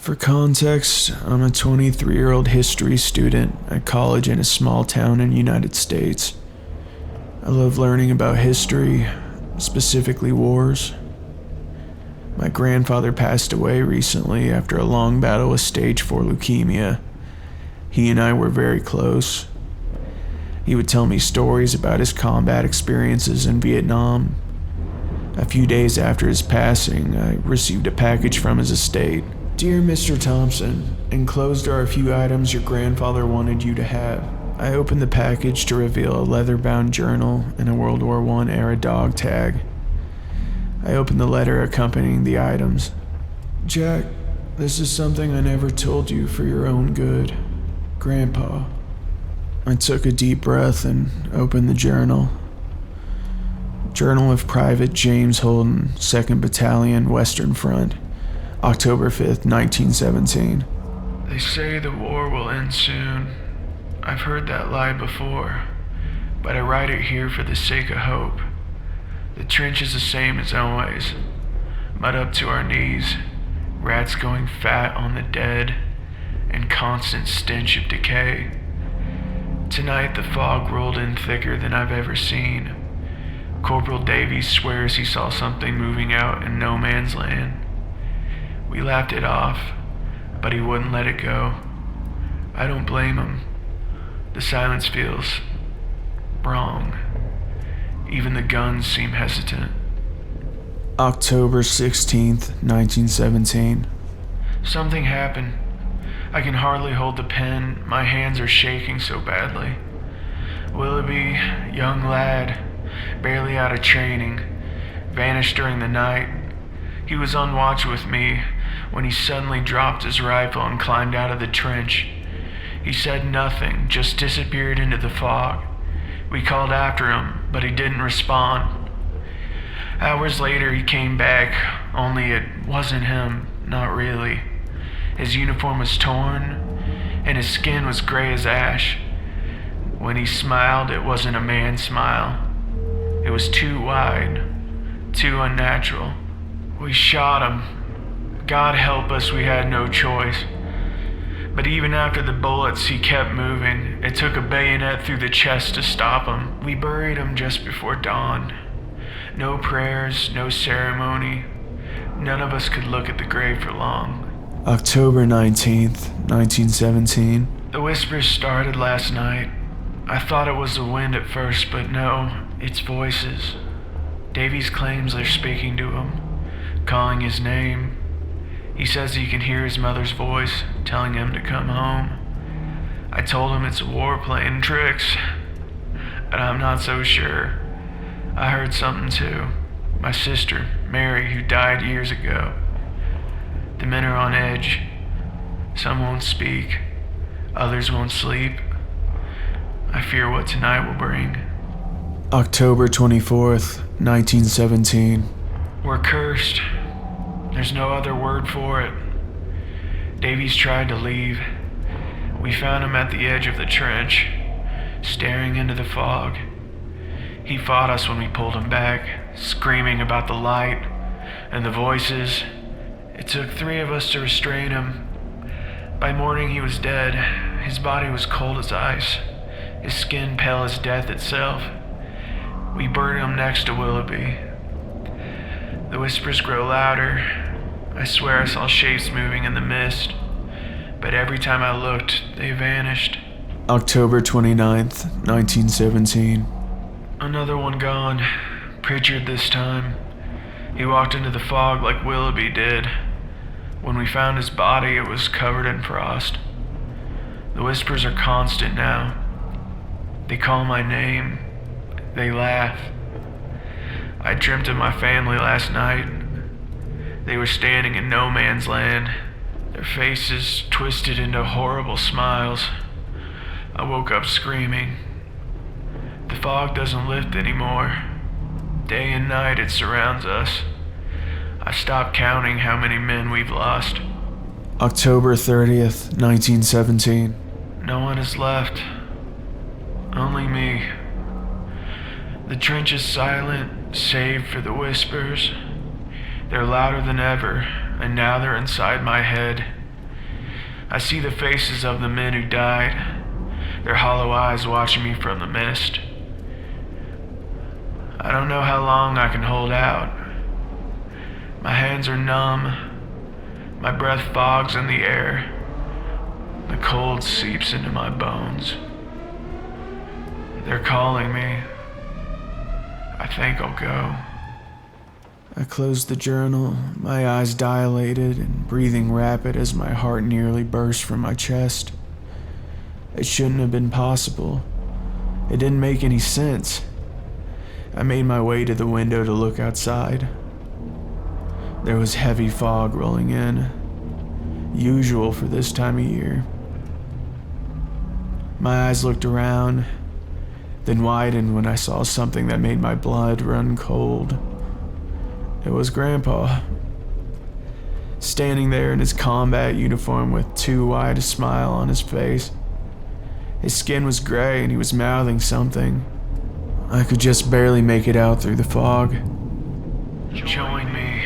For context, I'm a 23-year-old history student at college in a small town in the United States. I love learning about history, specifically wars. My grandfather passed away recently after a long battle with stage 4 leukemia. He and I were very close. He would tell me stories about his combat experiences in Vietnam. A few days after his passing, I received a package from his estate. Dear Mr. Thompson, enclosed are a few items your grandfather wanted you to have. I opened the package to reveal a leather-bound journal and a World War I era dog tag. I opened the letter accompanying the items. Jack, this is something I never told you for your own good. Grandpa. I took a deep breath and opened the journal. Journal of Private James Holden, 2nd Battalion, Western Front, October 5th, 1917. They say the war will end soon. I've heard that lie before, but I write it here for the sake of hope. The trench is the same as always. Mud up to our knees, rats going fat on the dead, and constant stench of decay. Tonight the fog rolled in thicker than I've ever seen. Corporal Davies swears he saw something moving out in no man's land. We laughed it off, but he wouldn't let it go. I don't blame him. The silence feels wrong. Even the guns seem hesitant. October 16th, 1917. Something happened. I can hardly hold the pen. My hands are shaking so badly. Willoughby, young lad, barely out of training, vanished during the night. He was on watch with me when he suddenly dropped his rifle and climbed out of the trench. He said nothing, just disappeared into the fog. We called after him, but he didn't respond. Hours later he came back, only it wasn't him, not really. His uniform was torn, and his skin was gray as ash. When he smiled, it wasn't a man's smile. It was too wide, too unnatural. We shot him. God help us, we had no choice. But even after the bullets, he kept moving. It took a bayonet through the chest to stop him. We buried him just before dawn. No prayers, no ceremony. None of us could look at the grave for long. October 19th, 1917. The whispers started last night. I thought it was the wind at first, but no, it's voices. Davies claims they're speaking to him, calling his name. He says he can hear his mother's voice, telling him to come home. I told him it's a war playing tricks, but I'm not so sure. I heard something too. My sister, Mary, who died years ago. The men are on edge. Some won't speak. Others won't sleep. I fear what tonight will bring. October 24th, 1917. We're cursed. There's no other word for it. Davies tried to leave. We found him at the edge of the trench, staring into the fog. He fought us when we pulled him back, screaming about the light and the voices. It took 3 of us to restrain him. By morning he was dead. His body was cold as ice, his skin pale as death itself. We buried him next to Willoughby. The whispers grow louder. I swear I saw shapes moving in the mist, but every time I looked, they vanished. October 29th, 1917. Another one gone. Pritchard this time. He walked into the fog like Willoughby did. When we found his body, it was covered in frost. The whispers are constant now. They call my name. They laugh. I dreamt of my family last night. They were standing in no man's land, their faces twisted into horrible smiles. I woke up screaming. The fog doesn't lift anymore. Day and night it surrounds us. I stopped counting how many men we've lost. October 30th, 1917. No one is left. Only me. The trench is silent, save for the whispers. They're louder than ever, and now they're inside my head. I see the faces of the men who died, their hollow eyes watching me from the mist. I don't know how long I can hold out. My hands are numb, my breath fogs in the air, the cold seeps into my bones. They're calling me. I think I'll go. I closed the journal, my eyes dilated and breathing rapid as my heart nearly burst from my chest. It shouldn't have been possible. It didn't make any sense. I made my way to the window to look outside. There was heavy fog rolling in, usual for this time of year. My eyes looked around, then widened when I saw something that made my blood run cold. It was Grandpa, standing there in his combat uniform with too wide a smile on his face. His skin was gray and he was mouthing something. I could just barely make it out through the fog. Join me,